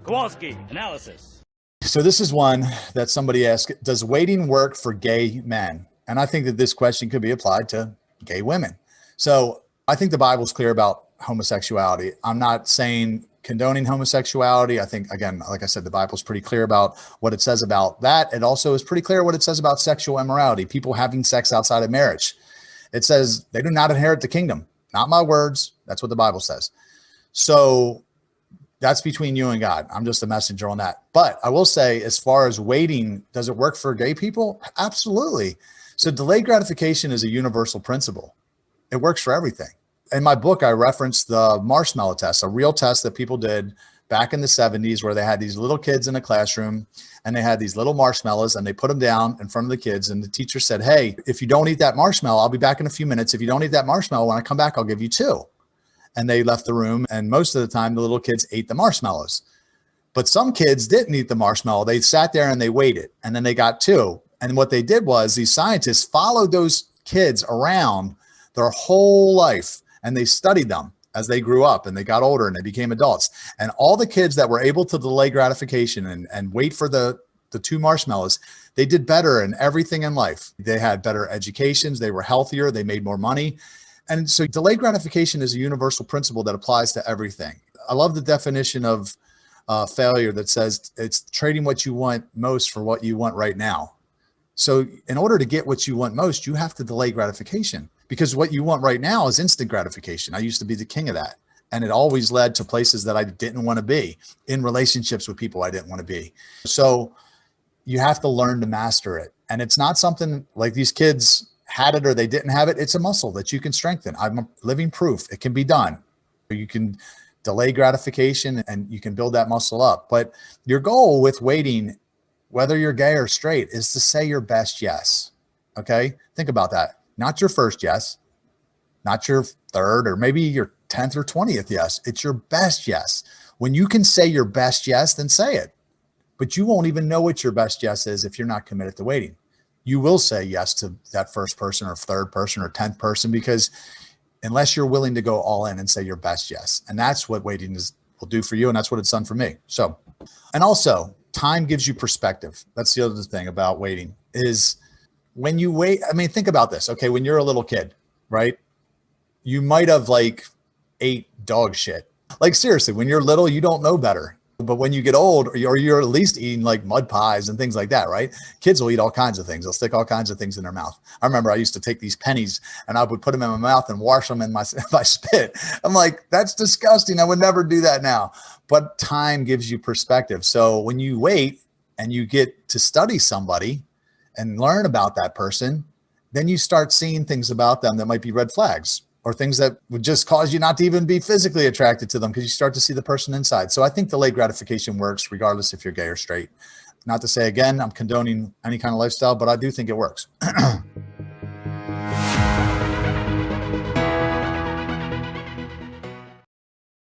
Kowalski, analysis. So this is one that somebody asked, does waiting work for gay men? And I think that this question could be applied to gay women. So I think the Bible's clear about homosexuality. I'm not saying condoning homosexuality. I think, again, like I said, the Bible's pretty clear about what it says about that. It also is pretty clear what it says about sexual immorality, people having sex outside of marriage. It says they do not inherit the kingdom. Not my words. That's what the Bible says. So that's between you and God. I'm just a messenger on that. But I will say, as far as waiting, does it work for gay people? Absolutely. So delayed gratification is a universal principle. It works for everything. In my book, I referenced the marshmallow test, a real test that people did back in the 70s, where they had these little kids in a classroom and they had these little marshmallows and they put them down in front of the kids. And the teacher said, hey, if you don't eat that marshmallow, I'll be back in a few minutes. If you don't eat that marshmallow, when I come back, I'll give you 2. And they left the room. And most of the time, the little kids ate the marshmallows. But some kids didn't eat the marshmallow. They sat there and they waited, and then they got 2. And what they did was these scientists followed those kids around their whole life, and they studied them as they grew up and they got older and they became adults. And all the kids that were able to delay gratification and wait for the 2 marshmallows, they did better in everything in life. They had better educations. They were healthier. They made more money. And so delayed gratification is a universal principle that applies to everything. I love the definition of failure that says it's trading what you want most for what you want right now. So in order to get what you want most, you have to delay gratification, because what you want right now is instant gratification. I used to be the king of that. And it always led to places that I didn't want to be, in relationships with people I didn't want to be. So you have to learn to master it. And it's not something like these kids had it or they didn't have it. It's a muscle that you can strengthen. I'm a living proof. It can be done. You can delay gratification and you can build that muscle up. But your goal with waiting, whether you're gay or straight, is to say your best yes. Okay? Think about that. Not your first yes, not your third or maybe your 10th or 20th yes. It's your best yes. When you can say your best yes, then say it. But you won't even know what your best yes is if you're not committed to waiting. You will say yes to that first person or third person or 10th person, because unless you're willing to go all in and say your best yes. And that's what waiting will do for you. And that's what it's done for me. So, and also time gives you perspective. That's the other thing about waiting is when you wait. I mean, think about this. Okay. When you're a little kid, right? You might have like ate dog shit. Like seriously, when you're little, you don't know better. But when you get old, or you're at least eating like mud pies and things like that, right? Kids will eat all kinds of things. They'll stick all kinds of things in their mouth. I remember I used to take these pennies and I would put them in my mouth and wash them in my spit. I'm like, that's disgusting. I would never do that now. But time gives you perspective. So when you wait and you get to study somebody and learn about that person, then you start seeing things about them that might be red flags, or things that would just cause you not to even be physically attracted to them, because you start to see the person inside. So I think delayed gratification works regardless if you're gay or straight. Not to say, again, I'm condoning any kind of lifestyle, but I do think it works.